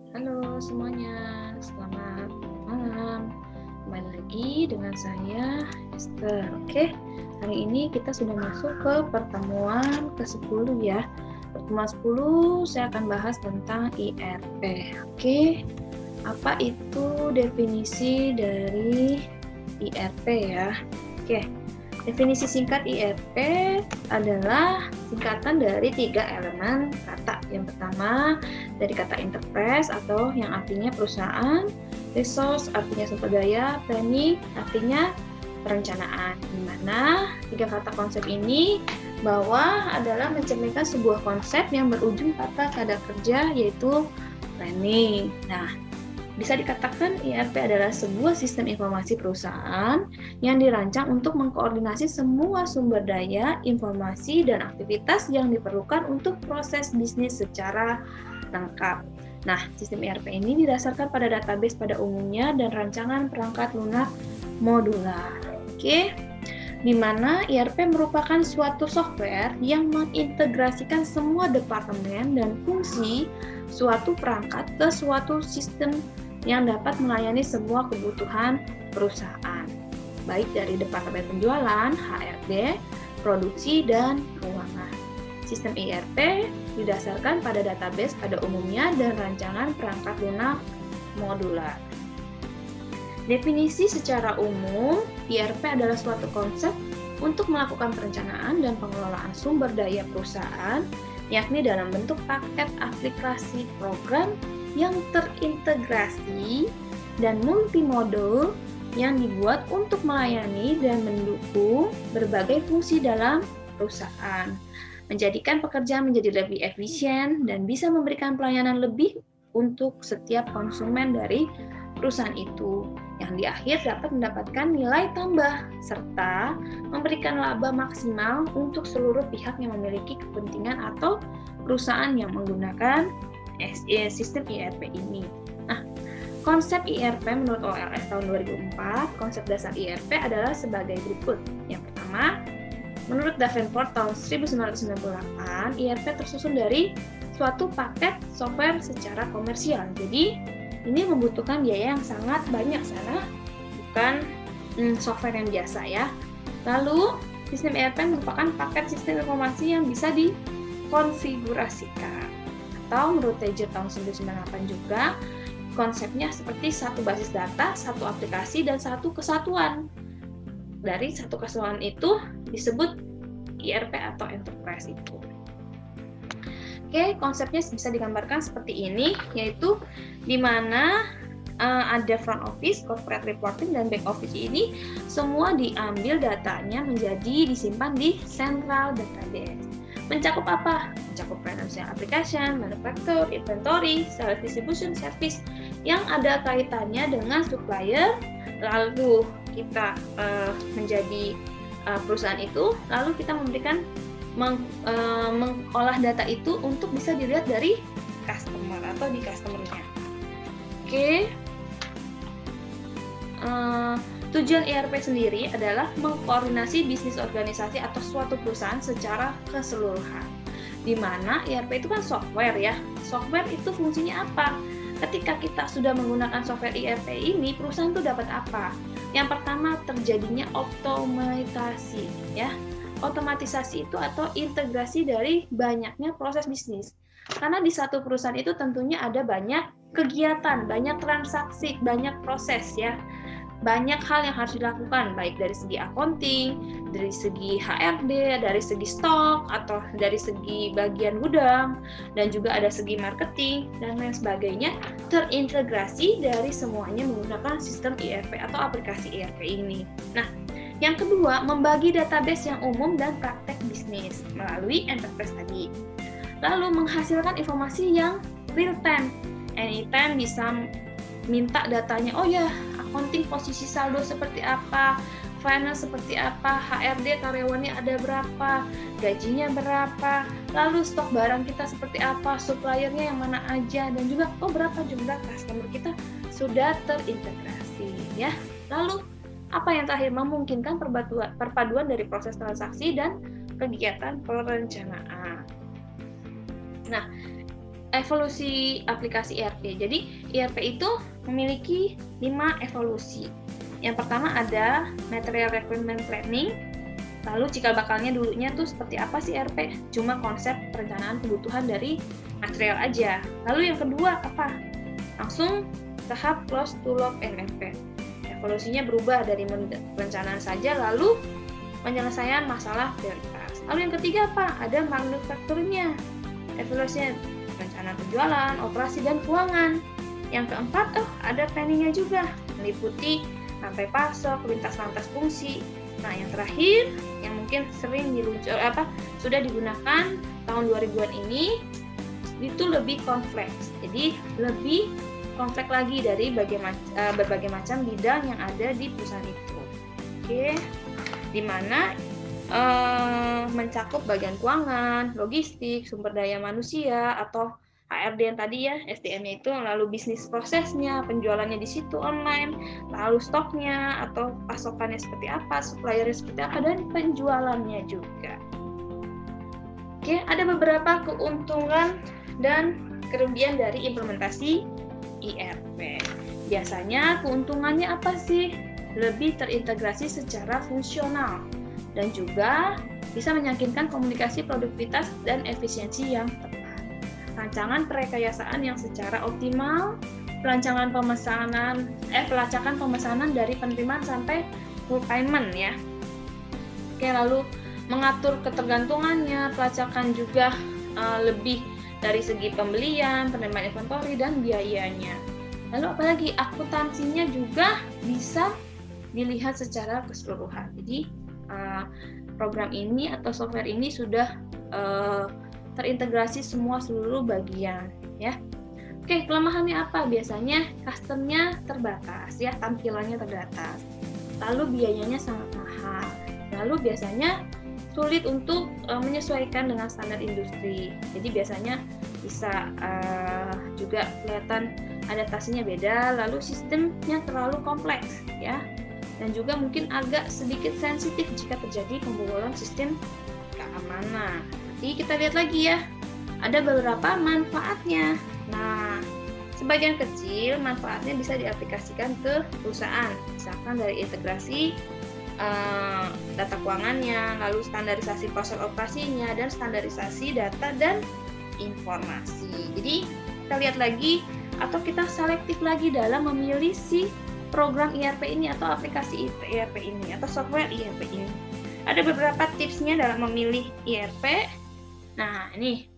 Halo semuanya, selamat malam. Kembali lagi dengan saya, Esther. Oke, hari ini kita sudah masuk ke pertemuan ke-10 ya. Pertemuan 10 saya akan bahas tentang IRP. Oke, apa itu definisi dari IRP ya? Oke, definisi singkat IRP adalah singkatan dari 3 elemen kata. Yang pertama dari kata enterprise atau yang artinya perusahaan, resource artinya sumber daya, planning artinya perencanaan. Di mana 3 kata konsep ini bawah adalah mencerminkan sebuah konsep yang berujung kata kerja yaitu planning. Nah, bisa dikatakan IRP adalah sebuah sistem informasi perusahaan yang dirancang untuk mengkoordinasi semua sumber daya, informasi, dan aktivitas yang diperlukan untuk proses bisnis secara lengkap. Nah, sistem IRP ini didasarkan pada database pada umumnya dan rancangan perangkat lunak modular. Oke, di mana IRP merupakan suatu software yang mengintegrasikan semua departemen dan fungsi suatu perangkat ke suatu sistem yang dapat melayani semua kebutuhan perusahaan, baik dari departemen penjualan, HRD, produksi, dan keuangan. Sistem IRP didasarkan pada database pada umumnya dan rancangan perangkat lunak modular. Definisi secara umum, IRP adalah suatu konsep untuk melakukan perencanaan dan pengelolaan sumber daya perusahaan, yakni dalam bentuk paket aplikasi program yang terintegrasi dan multimodal yang dibuat untuk melayani dan mendukung berbagai fungsi dalam perusahaan, menjadikan pekerjaan menjadi lebih efisien dan bisa memberikan pelayanan lebih untuk setiap konsumen dari perusahaan itu, yang di akhir dapat mendapatkan nilai tambah serta memberikan laba maksimal untuk seluruh pihak yang memiliki kepentingan atau perusahaan yang menggunakan sistem IRP ini. Nah, konsep IRP menurut OLS tahun 2004, konsep dasar IRP adalah sebagai berikut. Yang pertama, menurut Davenport tahun 1998, IRP tersusun dari suatu paket software secara komersial. Jadi, ini membutuhkan biaya yang sangat banyak sana, bukan software yang biasa ya. Lalu, sistem IRP merupakan paket sistem informasi yang bisa dikonfigurasikan. Atau menurut Tejer tahun 1998 juga, konsepnya seperti satu basis data, satu aplikasi, dan satu kesatuan. Dari satu kesatuan itu disebut IRP atau enterprise itu. Oke, konsepnya bisa digambarkan seperti ini, yaitu di mana ada front office, corporate reporting, dan back office ini semua diambil datanya menjadi disimpan di central database. Mencakup apa? Mencakup financial application, manufacture, inventory, sales distribution, service yang ada kaitannya dengan supplier. Lalu kita menjadi perusahaan itu, lalu kita memberikan mengolah data itu untuk bisa dilihat dari customer atau di customer-nya. Oke. Tujuan IRP sendiri adalah mengkoordinasi bisnis organisasi atau suatu perusahaan secara keseluruhan. Di mana IRP itu kan software ya. Software itu fungsinya apa? Ketika kita sudah menggunakan software IRP ini, perusahaan itu dapat apa? Yang pertama, terjadinya otomatisasi ya. Otomatisasi itu atau integrasi dari banyaknya proses bisnis. Karena di satu perusahaan itu tentunya ada banyak kegiatan, banyak transaksi, banyak proses ya. Banyak hal yang harus dilakukan, baik dari segi accounting, dari segi HRD, dari segi stok, atau dari segi bagian gudang, dan juga ada segi marketing, dan lain sebagainya, terintegrasi dari semuanya menggunakan sistem IRP atau aplikasi IRP ini. Nah, yang kedua, membagi database yang umum dan praktek bisnis melalui enterprise tadi. Lalu menghasilkan informasi yang real time, anytime bisa minta datanya, oh ya, accounting posisi saldo seperti apa, finance seperti apa, HRD karyawannya ada berapa, gajinya berapa, lalu stok barang kita seperti apa, suppliernya yang mana aja, dan juga berapa jumlah customer kita sudah terintegrasi ya. Lalu apa yang terakhir, memungkinkan perpaduan dari proses transaksi dan kegiatan perencanaan. Nah, evolusi aplikasi ERP. Jadi ERP itu memiliki 5 evolusi. Yang pertama ada Material Requirement Planning. Lalu cikal bakalnya dulunya tuh seperti apa sih ERP? Cuma konsep perencanaan kebutuhan dari material aja. Lalu yang kedua apa? Langsung tahap close to loop MFP. Evolusinya berubah dari perencanaan saja lalu penyelesaian masalah prioritas. Lalu yang ketiga apa? Ada manufacturing-nya. Evolusinya perencanaan penjualan, operasi, dan keuangan. Yang keempat, ada planning-nya juga, meliputi rantai pasok, lintas-lantas fungsi. Nah, yang terakhir, yang mungkin sering sudah digunakan tahun 2000-an ini, itu lebih kompleks. Jadi, lebih kompleks lagi dari berbagai macam bidang yang ada di perusahaan itu. Oke, di mana mencakup bagian keuangan, logistik, sumber daya manusia, atau HRD yang tadi ya, SDM-nya itu, lalu bisnis prosesnya, penjualannya di situ online, lalu stoknya atau pasokannya seperti apa, suppliernya seperti apa, dan penjualannya juga. Oke, ada beberapa keuntungan dan kerugian dari implementasi ERP. Biasanya keuntungannya apa sih? Lebih terintegrasi secara fungsional dan juga bisa meyakinkan komunikasi produktivitas dan efisiensi yang tepat. Rancangan perekayasaan yang secara optimal, pelacakan pemesanan dari penerimaan sampai full payment ya. Oke, lalu mengatur ketergantungannya, pelacakan juga lebih dari segi pembelian, penerimaan inventory, dan biayanya. Lalu apalagi akuntansinya juga bisa dilihat secara keseluruhan. Jadi program ini atau software ini sudah terintegrasi seluruh bagian ya. Oke, kelemahannya apa? Biasanya customnya terbatas ya, tampilannya terbatas. Lalu biayanya sangat mahal. Lalu biasanya sulit untuk menyesuaikan dengan standar industri. Jadi biasanya bisa juga kelihatan adaptasinya beda. Lalu sistemnya terlalu kompleks ya. Dan juga mungkin agak sedikit sensitif jika terjadi pembobolan sistem keamanan. Jadi kita lihat lagi ya, ada beberapa manfaatnya. Nah, sebagian kecil manfaatnya bisa diaplikasikan ke perusahaan, misalkan dari integrasi data keuangannya, lalu standarisasi proses operasinya, dan standarisasi data dan informasi. Jadi kita lihat lagi atau kita selektif lagi dalam memilih si program ERP ini atau aplikasi ERP ini atau software ERP ini. Ada beberapa tipsnya dalam memilih ERP. Nah, ini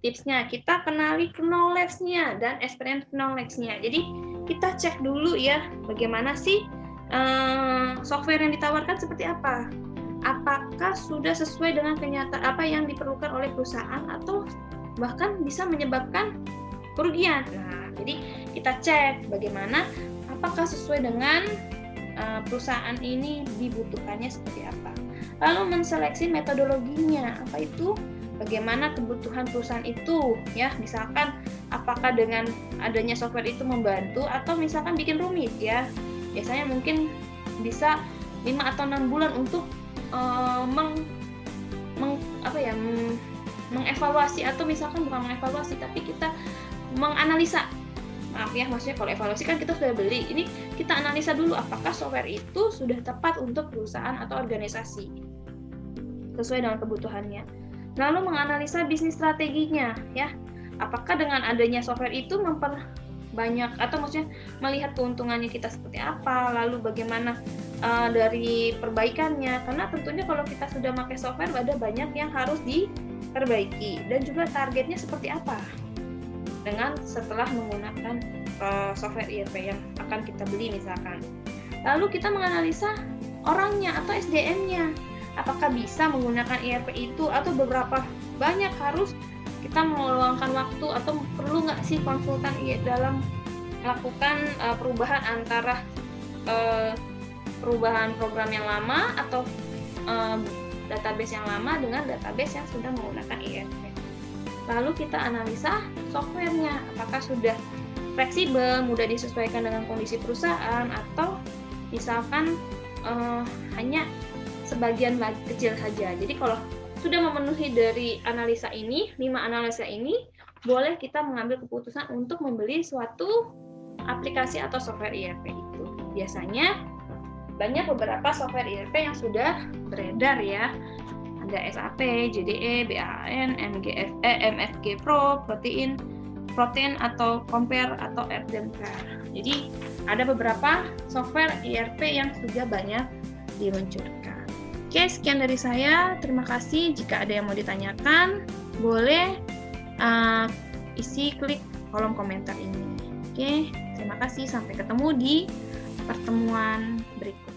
tipsnya, kita kenali knowledge-nya dan experience knowledge-nya. Jadi kita cek dulu ya, bagaimana sih software yang ditawarkan seperti apa. Apakah sudah sesuai dengan kenyataan apa yang diperlukan oleh perusahaan atau bahkan bisa menyebabkan kerugian. Nah, jadi kita cek bagaimana apakah sesuai dengan perusahaan ini dibutuhkannya seperti apa. Lalu menseleksi metodologinya, apa itu? Bagaimana kebutuhan perusahaan itu, ya, misalkan apakah dengan adanya software itu membantu atau misalkan bikin rumit ya. Biasanya mungkin bisa 5 atau 6 bulan untuk mengevaluasi atau misalkan bukan mengevaluasi tapi kita menganalisa. Maaf ya, maksudnya kalau evaluasi kan kita sudah beli, ini kita analisa dulu apakah software itu sudah tepat untuk perusahaan atau organisasi sesuai dengan kebutuhannya. Lalu menganalisa bisnis strateginya ya, apakah dengan adanya software itu memperbanyak atau maksudnya melihat keuntungannya kita seperti apa, lalu bagaimana dari perbaikannya, karena tentunya kalau kita sudah pakai software ada banyak yang harus diperbaiki dan juga targetnya seperti apa dengan setelah menggunakan software ERP yang akan kita beli misalkan. Lalu kita menganalisa orangnya atau SDM-nya, apakah bisa menggunakan ERP itu atau beberapa banyak harus kita meluangkan waktu atau perlu nggak sih konsultan dalam melakukan perubahan antara perubahan program yang lama atau database yang lama dengan database yang sudah menggunakan ERP. Lalu kita analisa softwarenya, apakah sudah fleksibel, mudah disesuaikan dengan kondisi perusahaan, atau misalkan hanya sebagian kecil saja. Jadi kalau sudah memenuhi dari analisa ini, 5 analisa ini, boleh kita mengambil keputusan untuk membeli suatu aplikasi atau software ERP itu. Biasanya banyak beberapa software ERP yang sudah beredar ya. Ada SAP, JDE, BAN, MFG Pro, Protein atau Compare atau Erdemcar. Jadi ada beberapa software ERP yang sudah banyak diluncurkan. Oke, sekian dari saya. Terima kasih. Jika ada yang mau ditanyakan, boleh klik kolom komentar ini. Oke, terima kasih. Sampai ketemu di pertemuan berikutnya.